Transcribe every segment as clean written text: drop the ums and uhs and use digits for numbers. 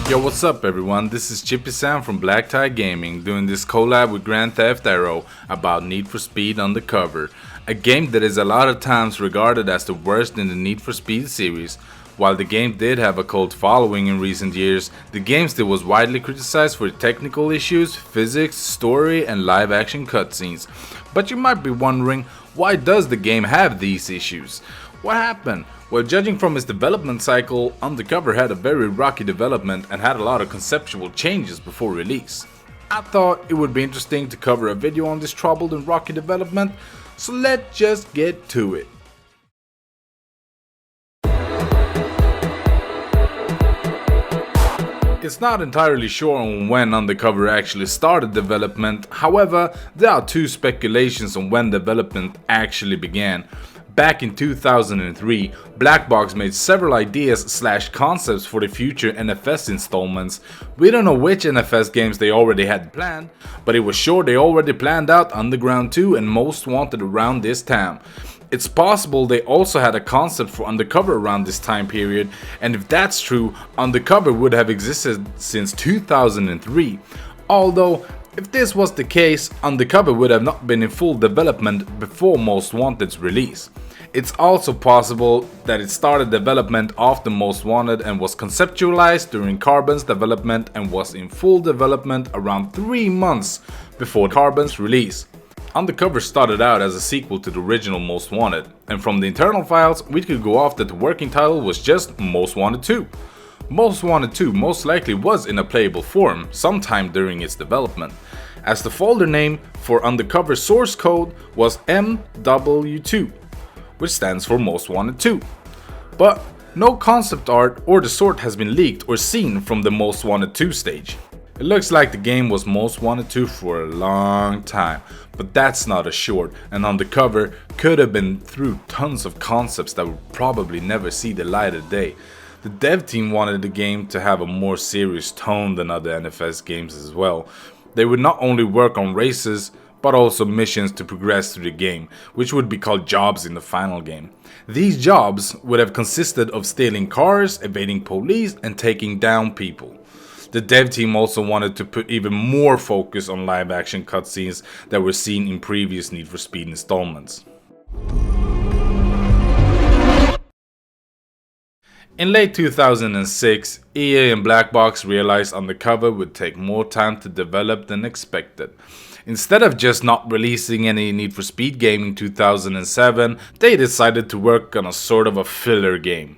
Yo, what's up everyone? This is ChippySound from Black Tie Gaming doing this collab with Grand Theft Auto about Need for Speed Undercover, a game that is a lot of times regarded as the worst in the Need for Speed series. While the game did have a cult following in recent years, the game still was widely criticized for technical issues, physics, story, and live action cutscenes. But you might be wondering, why does the game have these issues? What happened? Well, judging from its development cycle, Undercover had a very rocky development and had a lot of conceptual changes before release. I thought it would be interesting to cover a video on this troubled and rocky development, so let's just get to it. It's not entirely sure on when Undercover actually started development, however, there are two speculations on when development actually began. Back in 2003, Black Box made several ideas/concepts for the future NFS installments. We don't know which NFS games they already had planned, but it was sure they already planned out Underground 2 and Most Wanted around this time. It's possible they also had a concept for Undercover around this time period, and if that's true, Undercover would have existed since 2003. Although, if this was the case, Undercover would have not been in full development before Most Wanted's release. It's also possible that it started development after Most Wanted and was conceptualized during Carbon's development and was in full development around 3 months before Carbon's release. Undercover started out as a sequel to the original Most Wanted, and from the internal files we could go off that the working title was just Most Wanted 2. Most Wanted 2 most likely was in a playable form sometime during its development, as the folder name for Undercover source code was MW2, which stands for Most Wanted 2. But no concept art or the sort has been leaked or seen from the Most Wanted 2 stage. It looks like the game was Most Wanted 2 for a long time, but that's not assured, and Undercover could have been through tons of concepts that would probably never see the light of day. The dev team wanted the game to have a more serious tone than other NFS games as well. They would not only work on races, but also missions to progress through the game, which would be called jobs in the final game. These jobs would have consisted of stealing cars, evading police, and taking down people. The dev team also wanted to put even more focus on live action cutscenes that were seen in previous Need for Speed installments. In late 2006, EA and Black Box realized Undercover would take more time to develop than expected. Instead of just not releasing any Need for Speed game in 2007, they decided to work on a sort of a filler game.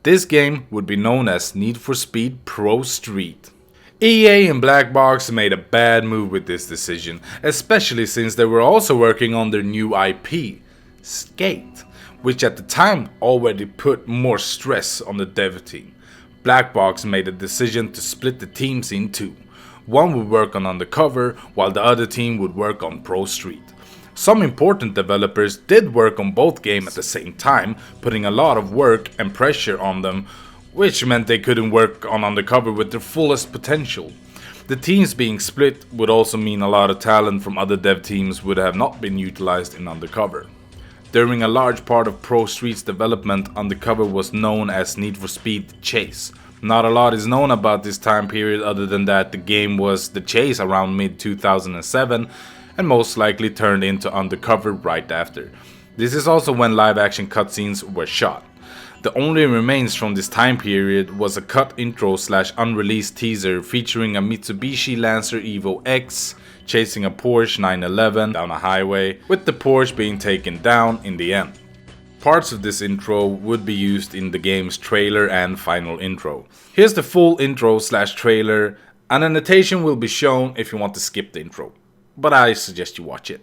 This game would be known as Need for Speed Pro Street. EA and Black Box made a bad move with this decision, especially since they were also working on their new IP, Skate, which at the time already put more stress on the dev team. Black Box made a decision to split the teams in two. One would work on Undercover, while the other team would work on Pro Street. Some important developers did work on both games at the same time, putting a lot of work and pressure on them, which meant they couldn't work on Undercover with their fullest potential. The teams being split would also mean a lot of talent from other dev teams would have not been utilized in Undercover. During a large part of Pro Street's development, Undercover was known as Need for Speed Chase. Not a lot is known about this time period other than that the game was The Chase around mid-2007 and most likely turned into Undercover right after. This is also when live action cutscenes were shot. The only remains from this time period was a cut intro/unreleased teaser featuring a Mitsubishi Lancer Evo X chasing a Porsche 911 down a highway, with the Porsche being taken down in the end. Parts of this intro would be used in the game's trailer and final intro. Here's the full intro/trailer, and an annotation will be shown if you want to skip the intro, but I suggest you watch it.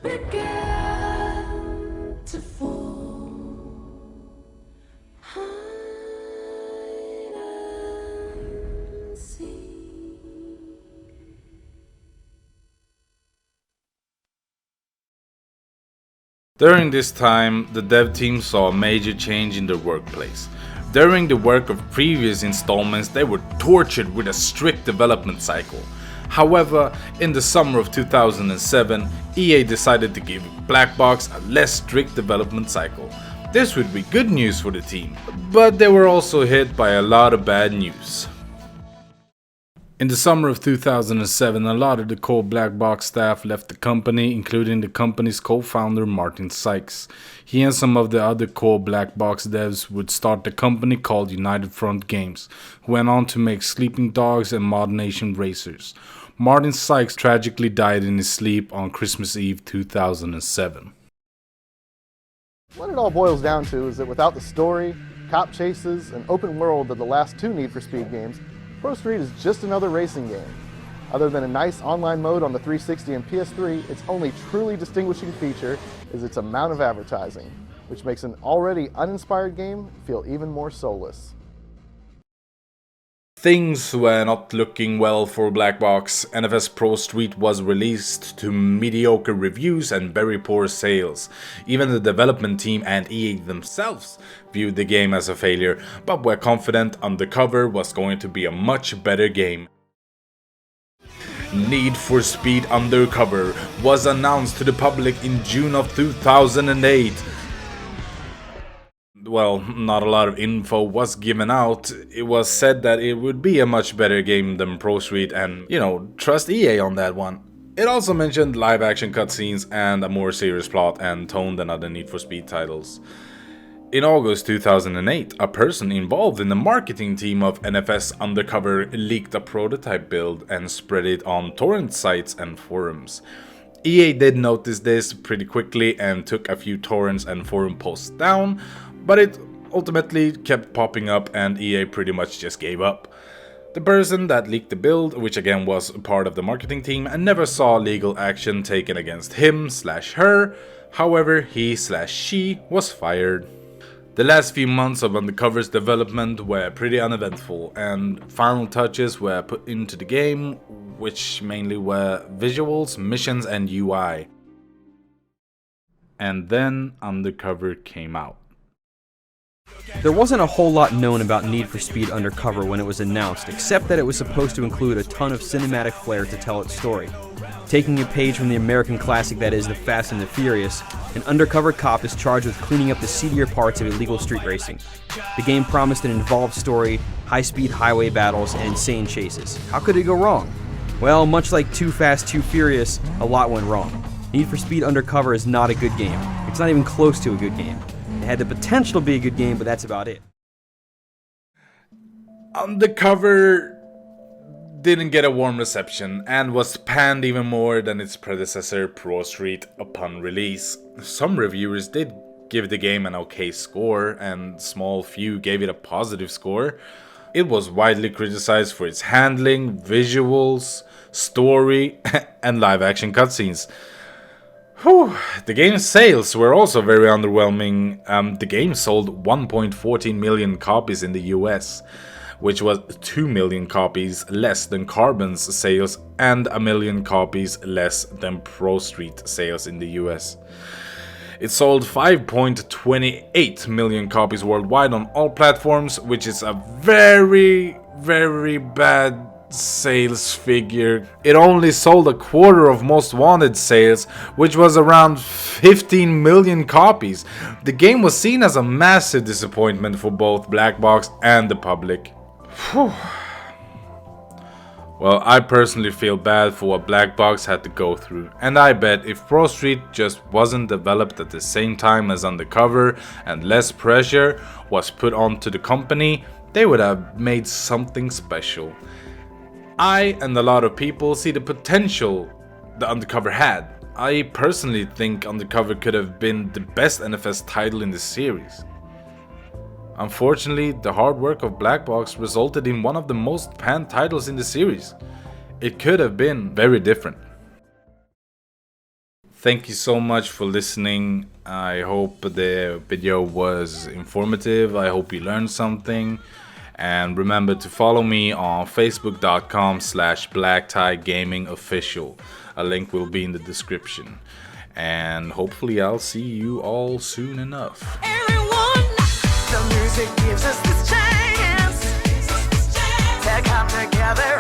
began to fall. Hide and seek. During this time, the dev team saw a major change in their workplace. During the work of previous installments, they were tortured with a strict development cycle. However, in the summer of 2007, EA decided to give Black Box a less strict development cycle. This would be good news for the team, but they were also hit by a lot of bad news. In the summer of 2007, a lot of the core Black Box staff left the company, including the company's co-founder Martin Sykes. He and some of the other core Black Box devs would start a company called United Front Games, who went on to make Sleeping Dogs and Mod Nation Racers. Martin Sykes tragically died in his sleep on Christmas Eve 2007. What it all boils down to is that without the story, cop chases, and open world of the last two Need for Speed games, Pro Street is just another racing game. Other than a nice online mode on the 360 and PS3, its only truly distinguishing feature is its amount of advertising, which makes an already uninspired game feel even more soulless. Things were not looking well for Black Box. NFS Pro Street was released to mediocre reviews and very poor sales. Even the development team and EA themselves viewed the game as a failure, but were confident Undercover was going to be a much better game. Need for Speed Undercover was announced to the public in June of 2008. Well, not a lot of info was given out. It was said that it would be a much better game than Pro Street and, trust EA on that one. It also mentioned live action cutscenes and a more serious plot and tone than other Need for Speed titles. In August 2008, a person involved in the marketing team of NFS Undercover leaked a prototype build and spread it on torrent sites and forums. EA did notice this pretty quickly and took a few torrents and forum posts down, but it ultimately kept popping up and EA pretty much just gave up. The person that leaked the build, which again was part of the marketing team, and never saw legal action taken against him/her, however he/she was fired. The last few months of Undercover's development were pretty uneventful, and final touches were put into the game, which mainly were visuals, missions and UI. And then Undercover came out. There wasn't a whole lot known about Need for Speed Undercover when it was announced, except that it was supposed to include a ton of cinematic flair to tell its story. Taking a page from the American classic that is The Fast and the Furious, an undercover cop is charged with cleaning up the seedier parts of illegal street racing. The game promised an involved story, high-speed highway battles, and insane chases. How could it go wrong? Well, much like Too Fast, Too Furious, a lot went wrong. Need for Speed Undercover is not a good game. It's not even close to a good game. It had the potential to be a good game, but that's about it. Undercover didn't get a warm reception and was panned even more than its predecessor Pro Street upon release. Some reviewers did give the game an okay score and small few gave it a positive score. It was widely criticized for its handling, visuals, story and live action cutscenes. The game's sales were also very underwhelming. The game sold 1.14 million copies in the US, which was 2 million copies less than Carbon's sales and 1 million copies less than Pro Street sales in the US. It sold 5.28 million copies worldwide on all platforms, which is a very, very bad sales figure. It only sold a quarter of Most Wanted sales, which was around 15 million copies. The game was seen as a massive disappointment for both Black Box and the public. Well, I personally feel bad for what Black Box had to go through, and I bet if Pro Street just wasn't developed at the same time as Undercover and less pressure was put onto the company, they would have made something special. I and a lot of people see the potential the Undercover had. I personally think Undercover could have been the best NFS title in the series. Unfortunately, the hard work of Black Box resulted in one of the most panned titles in the series. It could have been very different. Thank you so much for listening. I hope the video was informative. I hope you learned something. And remember to follow me on facebook.com/blacktiegamingofficial. A link will be in the description. And hopefully I'll see you all soon enough. Everyone, the music gives us this chance to come together.